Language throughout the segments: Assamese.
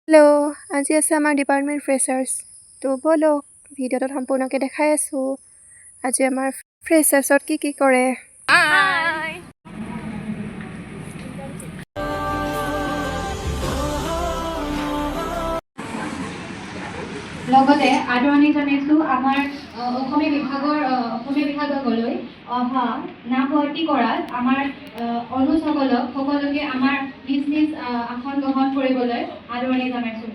হেল্ল', আজি আছে আমাৰ ডিপাৰ্টমেণ্ট ফ্ৰেছাৰ্ছ। তো ব'লক ভিডিঅ'টোত সম্পূৰ্ণকৈ দেখাই আছোঁ আজি আমাৰ ফ্ৰেছাৰ্ছত কি কৰে। লগতে আদৰণি জনাইছোঁ আমাৰ অসমীয়া বিভাগলৈ অহা নাম ভৰ্তি কৰাত আমাৰ অনুজসকলক সকলোকে আমাৰ নিজ নিজ আসন গ্ৰহণ কৰিবলৈ আদৰণি জনাইছোঁ।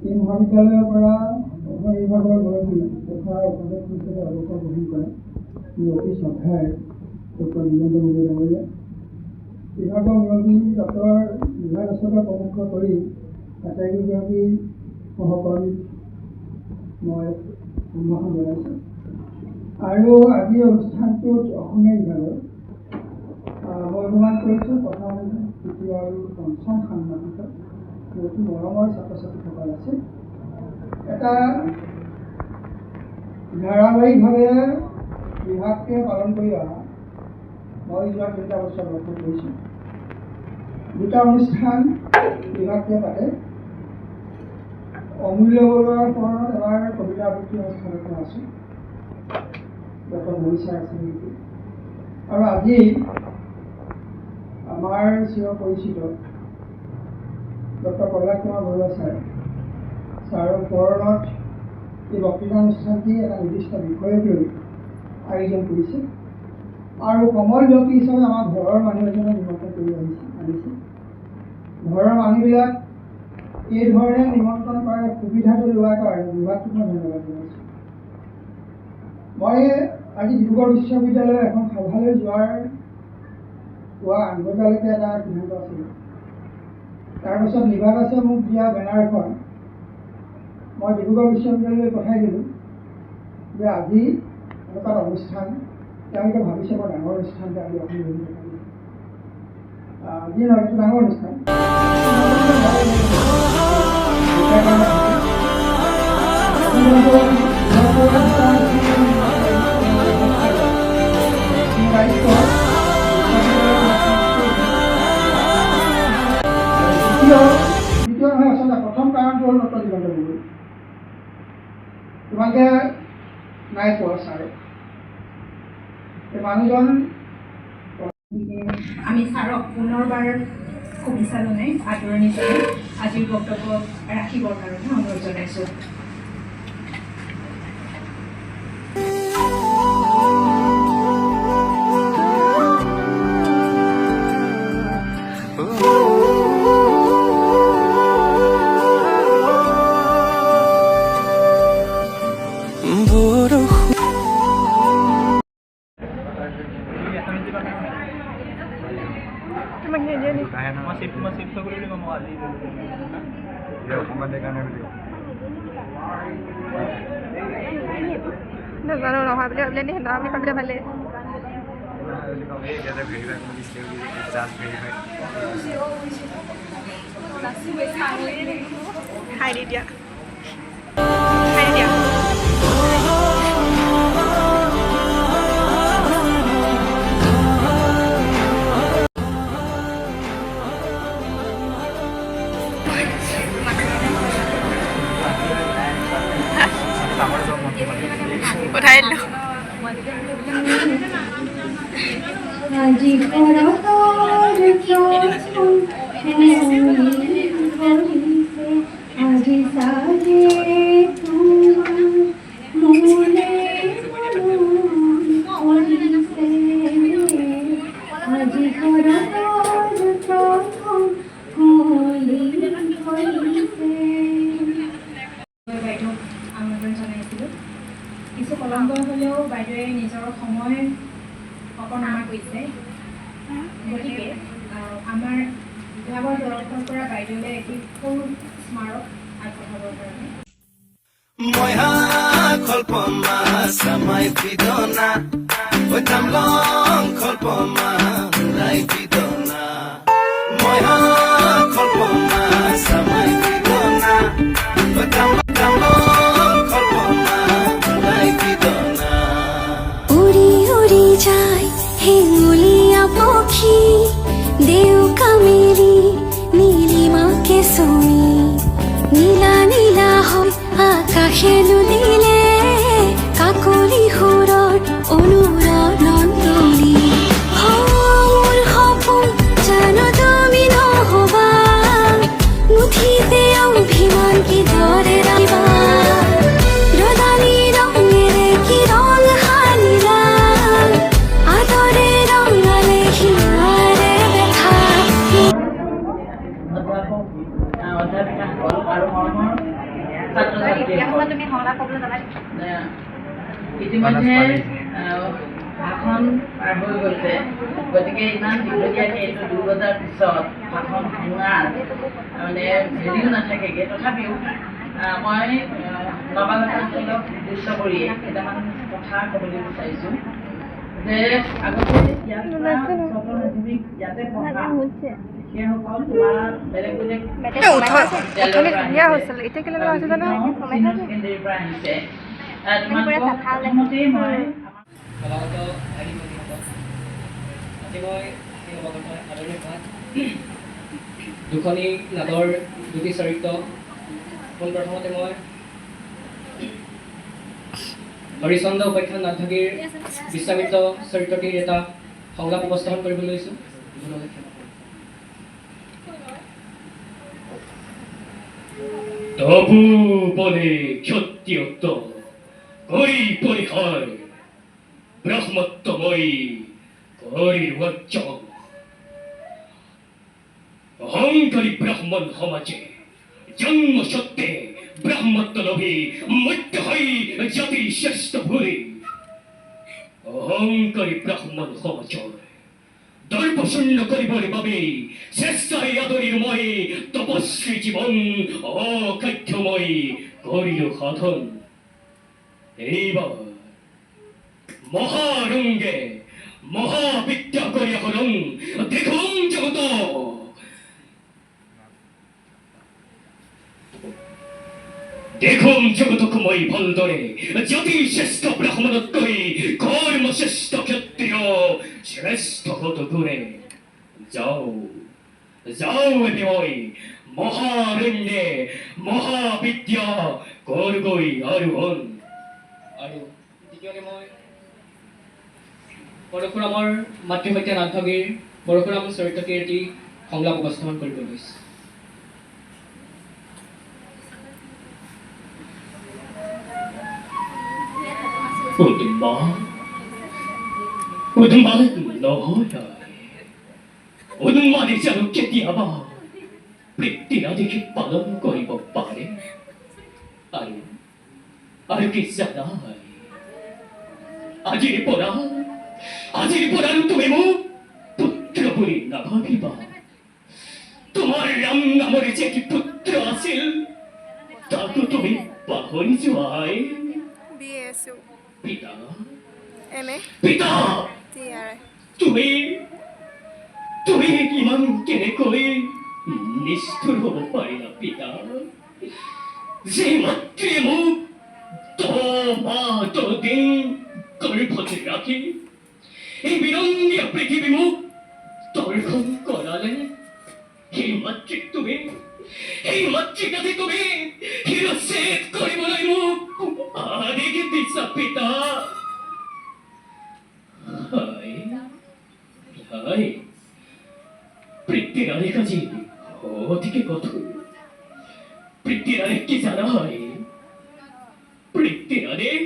এই মহাবিদ্যালয়ৰ পৰা অসম বিভাগৰ মুৰব্বী তথা উপদেশ পৰিষদে অৱসৰ গ্ৰহণ কৰে অতি শ্ৰদ্ধাৰ ডক্টৰ বীৰেন্দ্ৰ মোদী ডাঙৰীয়া। বিভাগৰ মুৰব্বী ডক্টৰ বিভাগ আচলতে প্ৰমুখ কৰি আটাইকেইগৰাকী সহকৰ্মীক মই সম্ভাষণ জনাইছোঁ। আৰু আজিৰ অনুষ্ঠানটোত অসমীয়া বিভাগৰ মই অনুমান কৰিছোঁ প্ৰথম তৃতীয় আৰু পঞ্চম ষাণ্মাসিকত অতি মৰমৰ ছাত্ৰ ছাত্ৰীসকল আছে। এটা ধাৰাবাহিকভাৱে বিভাগটোৱে পালন কৰি অহা মই যোৱা 3টা বছৰ লক্ষ্য কৰিছোঁ। 2টা অনুষ্ঠান বিভাগটোৱে পাতে। অমূল্য বৰুৱাৰ স্মৰণত এবাৰ কবিতা আবৃত্তি অনুষ্ঠানত মই আছোঁ, ডক্টৰ মৰিছা আছে নেকি। আৰু আজি আমাৰ চিৰ পৰিচিত ডক্টৰ প্ৰহ্লাদ কুমাৰ বৰুৱা ছাৰৰ প্ৰেৰণত এই বক্তৃতা অনুষ্ঠানটি এটা নিৰ্দিষ্ট বিষয়ক লৈ আয়োজন কৰিছে। আৰু কমল ব্যক্তি হিচাপে আমাৰ ঘৰৰ মানুহ এজনক নিমন্ত্ৰণ কৰি আনিছে। ঘৰৰ মানুহবিলাক এই ধৰণে নিমন্ত্ৰণ কৰাৰ সুবিধাটো লোৱাৰ কাৰণে বিভাগটোক মই ধন্যবাদ জনাইছোঁ। মই আজি ডিব্ৰুগড় বিশ্ববিদ্যালয়ৰ এখন সভালৈ পুৱা 8 বজালৈকে এটা সিদ্ধান্ত আছিল। তাৰপাছত নিবাদ আছে মোক দিয়া বেনাৰখন মই ডিব্ৰুগড় বিশ্ববিদ্যালয়লৈ পঠাই দিলোঁ যে আজি এনেকুৱা অনুষ্ঠান তেওঁলোকে ভাবিছে বৰ ডাঙৰ অনুষ্ঠান যে আজি অসম যি নহয় এইটো ডাঙৰ অনুষ্ঠান। দ্বিতীয় নহয়, আচলতে প্ৰথম কাৰণটো হ'ল ডক্টৰ বীৰেন্দ্ৰ মোদী। তোমালোকে নাই পোৱা ছাৰে এই মানুহজন। আমি ছাৰক পুনৰবাৰ শুভেচ্ছা জনাই আদৰণি জনাই আজিৰ বক্তব্য ৰাখিবৰ কাৰণে অনুৰোধ জনাইছোঁ। নাজানো নহয় বুলি ভাবিলে নি, আমি ভাবিলে ভালেই। বুলি ক'ব এতিয়া যে ভেৰিফাই কৰি দিছিলে বুলি জাষ্ট ভেৰিফাই হাই দি দিয়া হাই দিয়া উঠাই দিলোঁ আজি আজি সাজে তোমার মনে পড়িছে আজি প্রথম হলি হইছে বাইদেউক আমন্ত্ৰণ জনাইছিলোঁ কিছু কলংক হ'লেও বাইদেৱে নিজৰ সময় অপনামা কৰিছে গতিকে আমাৰ বিভাগৰ তৰফৰ পৰা বাইদেউলৈ এটি সৰু স্মাৰক আগবঢ়াবৰ কাৰণে Moja kolpoma samai pidona Otam long kolpoma lai pidona Moja kolpoma samai pidona Otam long kolpoma lai pidona উড়ি উড়ি যায় হেঙুলিয়া পক্ষী দেউকা মেলি নীলিমাকে চুমি নীলা নীলা হয় আকাশে দুলিলে কাকলি সুৰৰ অনুৰণন তুলি মোৰ সপোন জানো তুমি নহবা মুঠিতে অভিমান কিদৰে ৰাখিবা ৰদালি ৰঙেৰে কি ৰং সানিলা আদৰে ৰঙালে হিমাৰে দেখা অধ্যাপিকাসকল আৰু মৰমৰ ছাত্ৰ ছাত্ৰীসকল ইতিমধ্যে ভাষণ পাৰ হৈ গৈছে গতিকে ইমান দীঘলীয়াকৈ এইটো 2 বজাৰ পিছত ভাষণ শুনাৰ মানে হেৰিও নাথাকেগৈ তথাপিও মই নৱাগত অঞ্চলক উদ্দেশ্য কৰি কেইটামান কথা ক'বলৈ বিচাৰিছোঁ যে আগতে ইয়াত ছাত্ৰ ছাত্ৰীক ইয়াতে পঢ়া সেইসকল তোমাৰ বেলেগ বেলেগ ধুনীয়া হৈছিল এতিয়া কেনেকুৱা হৈছে জানো কেন্দ্ৰীৰ পৰা আহিছে তোমালোকক প্ৰথমতেই মই নৱাগত ভাইটি ভণ্টিসকল আজি মই এই নৱাগত আদৰণি সভাত দুখনি নাটৰ দুটি চৰিত্ৰ পোনপ্ৰথমতে মই হৰিচন্দ্ৰ উপাখ্যান নাট্যগীৰ বিশ্বামিত্ৰ চৰিত্ৰটিৰ এটা সংলাপ উপস্থাপন কৰিবলৈ লৈছোঁ তবু বলে ক্ষত্রিয়ত্ব করি পরিহার ব্রহ্মত্বময়ী করি বর্জন অহংকারী ব্রাহ্মণ সমাজে জন্ম সত্ত্বে ব্রাহ্মত্ব লোভী মধ্য হই জাতি শ্রেষ্ঠ ভূরি অহংকারী ব্রাহ্মণ সমাজৰ দৰ্পশূন্য কৰিবৰ বাবে চেষ্টাই আদৰিৰ মই তপস্বী জীৱন অকাৰ্যময় কৰিলো সাধন এইবাৰ মহাৰংগে মহাবিদ্যা কৰি হৰং দেখুন জগত দেখুন জগতক মই ভালদৰে জাতি শ্ৰেষ্ঠ ব্ৰাহ্মণতকৈ কৰ্ম শ্ৰেষ্ঠ ক্ষত্ৰিয় শ্ৰেষ্ঠ হত গুণে যাও যাও এটি মই মহাৰণ্যে মহাবিদ্যা কৰগৈ আৰোহণ আৰু দ্বিতীয়তে মই পৰশুৰামৰ মাতৃহত্যা নাট্যগীৰ পৰশুৰাম চৰিত্ৰটিৰ এটি সংলাপ উপস্থাপন কৰিব লৈছোঁ উন্মাদ নহয় উন্মাদে জানো কেতিয়াবা বৃত্তিৰাধিক পালন কৰিব পাৰে আৰু কি জানাই আজিৰ পৰা তুমি মোক পুত্ৰ বুলি নাভাবিবা তোমাৰ ৰাম নামৰে যে কি পুত্ৰ আছিল তাকো তুমি পাহৰি যোৱাই BSU পিতা MA পিতা TRI তুমি তুমি ইমান কেনেকৈ নিষ্ঠুৰ হ'ব পাৰিলা পিতা যে মাতৃয়ে মোক 10 মাহ 10 দিন গৰ্ভতে ৰাখি এই বিৰঙ্গীয় পৃথিৱী মোক দৰ্শন কৰালে সেই মাতৃক তুমি এই মাতৃকাতে তুমি শিৰচ্ছেদ কৰিবলৈ মোক আদেশ দিছা পিতা হায় বৃত্তিৰ আৰেক আজি অধিকে কঠোৰ বৃত্তিৰ আৰেক কি জানা হয় বৃত্তিৰ আৰেক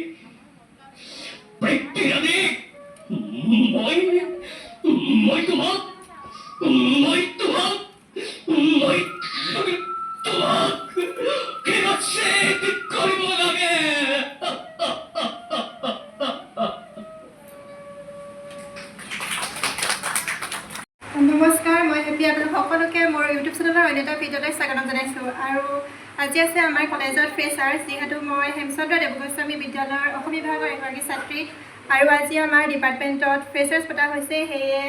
মই তোমাক শিৰচ্ছেদ কৰিব লাগে নমস্কাৰ মই হেপী আপোনালোক সকলোকে মোৰ ইউটিউব চেনেলৰ অন্য এটা ভিডিঅ'লৈ স্বাগতম জনাইছোঁ আৰু আজি আছে আমাৰ কলেজত ফ্ৰেছাৰ্ছ যিহেতু মই হেমচন্দ্ৰ দেৱগোস্বামী বিদ্যালয়ৰ অসম বিভাগৰ এগৰাকী ছাত্ৰী আৰু আজি আমাৰ ডিপাৰ্টমেণ্টত ফ্ৰেছাৰ্ছ পতা হৈছে সেয়ে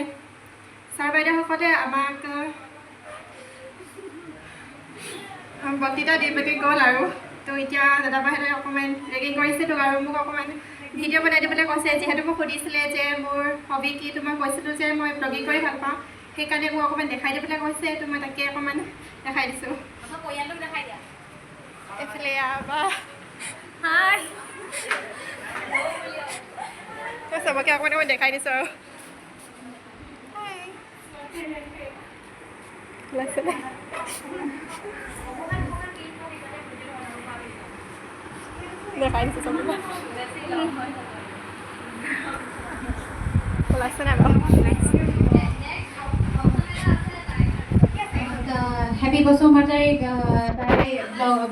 ছাৰ বাইদেউসকলে আমাক বক্তৃতা দি পেলাই গ'ল আৰু তো এতিয়া দাদাবাহঁতে অকণমান ৰেগিং কৰিছে তো আৰু মোক অকণমান ভিডিঅ' বনাই দিবলৈ কৈছে যিহেতু মোক সুধিছিলে যে মোৰ হবি কি তো মই কৈছিলোঁ যে মই ব্লগিং কৰি ভাল পাওঁ সেইকাৰণে মোক অকণমান দেখাই দিবলৈ কৈছে তো মই তাকে অকণমান দেখাই দিছোঁ পৰিয়ালটোক দেখাই দিয়া এইফালে বা হাই চবকে অকণমান অকণমান দেখাই দিছোঁ আৰু দেখাই দিছোঁ চবকে ওলাইছে নাই বাৰু হেপী বসুমতাৰীক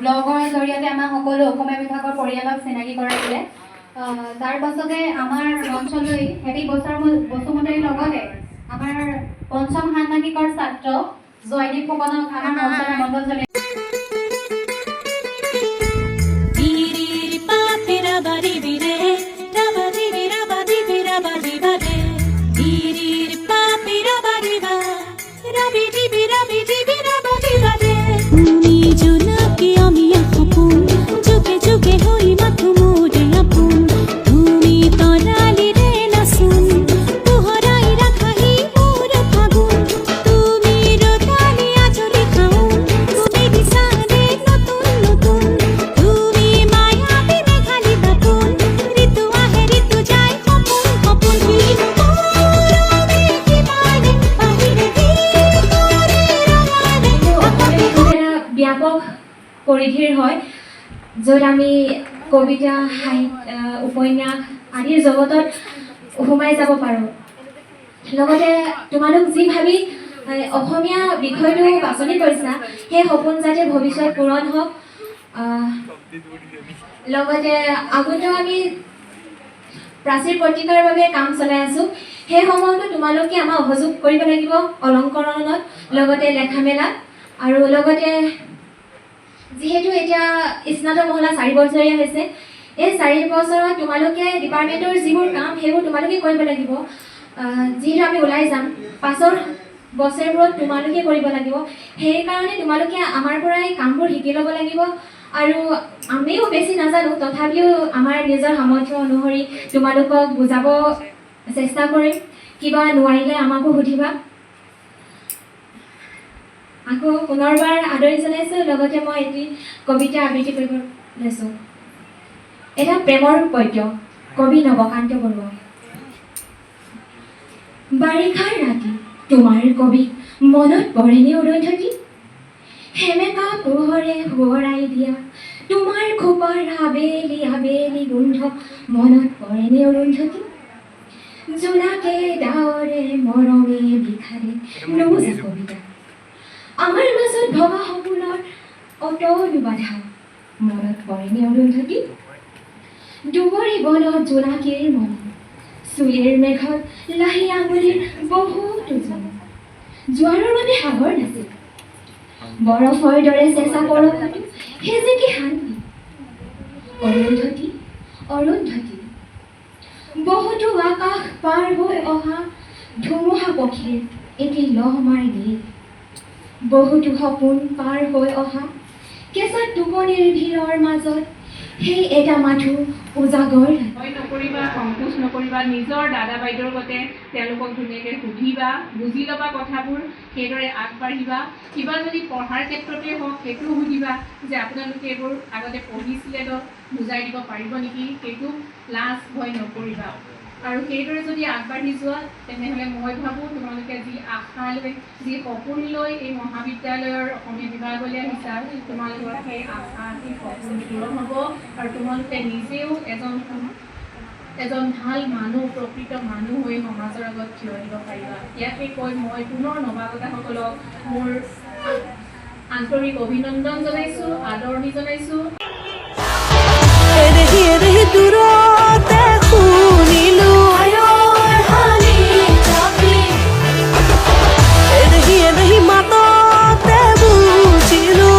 ব্লগৰ জৰিয়তে আমাৰ সকলো অসমীয়া বিভাগৰ পৰিয়ালক চিনাকি কৰাই দিলে তাৰ পাছতে আমাৰ অঞ্চললৈ হেপী বসুমতাৰীৰ লগতে আমাৰ পঞ্চম ষান্মাসিকৰ ছাত্ৰ জয়দীপ ফুকনক আমাৰ অঞ্চলৰ মণ্ডল পৰিধিৰ হয় য'ত আমি কবিতা সাহিত্য উপন্যাস আদিৰ জগতত সোমাই যাব পাৰোঁ লগতে তোমালোক যি ভাবি অসমীয়া বিষয়টো বাছনি কৰিছা সেই সপোন যাতে ভৱিষ্যত পূৰণ হওক লগতে আগতেও আমি প্ৰাচীৰ পত্ৰিকাৰ বাবে কাম চলাই আছোঁ সেই সময়তো তোমালোকে আমাৰ সহযোগ কৰিব লাগিব অলংকৰণত লগতে লেখা মেলাত আৰু লগতে যিহেতু এতিয়া স্নাতক মহলা 4 বছৰীয়া হৈছে এই 4 বছৰত তোমালোকে ডিপাৰ্টমেণ্টৰ যিবোৰ কাম সেইবোৰ তোমালোকে কৰিব লাগিব যিহেতু আমি ওলাই যাম পাছৰ বছৰবোৰত তোমালোকে কৰিব লাগিব সেইকাৰণে তোমালোকে আমাৰ পৰাই কামবোৰ শিকি ল'ব লাগিব আৰু আমিও বেছি নাজানো তথাপিও আমাৰ নিজৰ সামৰ্থ্য অনুসৰি তোমালোকক বুজাব চেষ্টা কৰিম কিবা নোৱাৰিলে আমাকো সুধিবা আকৌ পুনৰবাৰ আদৰি জনাইছোঁ লগতে মই এটি কবিতা আবৃত্তি কৰিব লৈছোঁ এটা প্ৰেমৰ পদ্য কবি নৱকান্ত বৰুৱা বাৰিষাৰ ৰাতি তোমাৰ কবি মনত পৰেনে অৰুন্ধতী সেমেকা পোহৰে সোঁৱৰাই দিয়া তোমাৰ খোপাৰ আবেলি আবেলি গোন্ধ মনত পৰেনে অৰুন্ধতী জোনাকে ডাৱৰে মৰমে বিষাৰে নুবুজা কবিতা আমাৰ মাজত ভবা সপোনৰ অতলু বাধা মনত পৰেনে অৰুন্ধতী দুবৰি বনত জোনাকীৰ মন চুলিৰ মেঘত লাহি আঙুলিৰ বহুতো জন জোৱাৰৰ মানে সাগৰ নাছিল বৰফৰ দৰে চেঁচা বৰফতো সেজে কি শান্তি অৰুন্ধতী অৰুন্ধতী বহুতো আকাশ পাৰ হৈ অহা ধুমুহা পক্ষীৰ এটি লহমাৰ গীত বহুতো সপোন পাৰ হৈ অহা কেঁচা টোপনিৰ ভিৰৰ মাজত সেই এটা মাথো উজাগৰ ভয় নকৰিবা, সংকোচ নকৰিবা, নিজৰ দাদা বাইদেউৰ গতে তেওঁলোকক ধুনীয়াকৈ সুধিবা, বুজি ল'বা কথাবোৰ, সেইদৰে আগবাঢ়িবা। কিবা যদি পঢ়াৰ ক্ষেত্ৰতে হওক সেইটোও সুধিবা যে আপোনালোকে এইবোৰ আগতে পঢ়িছিলে তো বুজাই দিব পাৰিব নেকি, সেইটো লাজ ভয় নকৰিবা। আৰু সেইদৰে যদি আগবাঢ়ি যোৱা তেনেহ'লে মই ভাবোঁ তোমালোকে যি আশা লৈ যি সপোন লৈ এই মহাবিদ্যালয়ৰ অসমীয়া বিভাগলৈ আহিছা, তোমালোকৰ সেই আশা সেই সপোন পূৰণ হ'ব আৰু তোমালোকে নিজেও এজন ভাল মানুহ, প্ৰকৃত মানুহ হৈ সমাজৰ আগত থিয় দিব পাৰিবা। ইয়াকে কৈ মই পুনৰ নৱাগতাসকলক মোৰ আন্তৰিক অভিনন্দন জনাইছোঁ, আদৰণি জনাইছোঁ। দূৰতে শুনিলো মাততে বুজিলো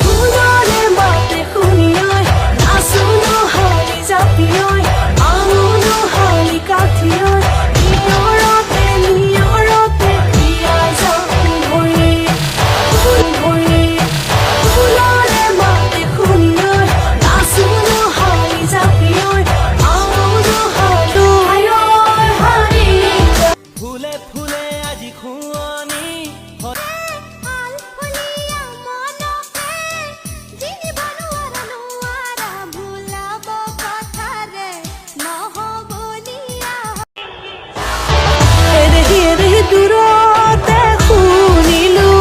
ফুলৰে মাতে শুনিয়াই নাচো নহালি জাপিয়াই আমো নহালি কাঠিয়াই নিয়ৰতে নিয়ৰতে বিয়া যাওঁ ভৰি ভৰি ফুলৰে মাতে শুনিয়াই নাচো নহালি জাপিয়াই আমো নহালি ফুলে ফুলে আজি খুৱনি দূৰতে শুনিলো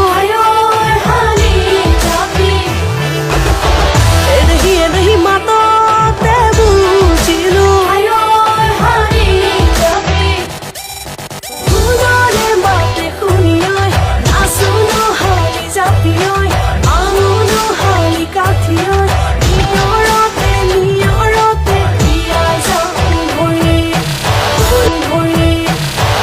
মাততে বুজিলো ফুলৰে মাতে শুনিয়াই নাচো নহালি জাপিয়াই আমো নহালি কাঠিয়াই নিয়ৰতে নিয়ৰতে বিয়া যাওঁ ভৰি ভৰি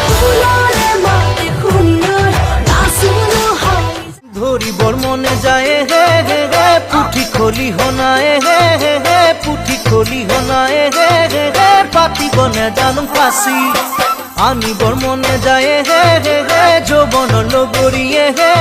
ফুলৰে মাতে শুনিয়াই নাচো নহালি ধৰিবৰ মনে যায় হে হে হে পুঠি খলিহনাই হে হে হে পুঠি খলিহনাই হে হে হে পাতিব নেজানো ফাঁচি আনিবৰ মনে যায় হে হে হে যৌৱনৰ লগৰীয়ে হে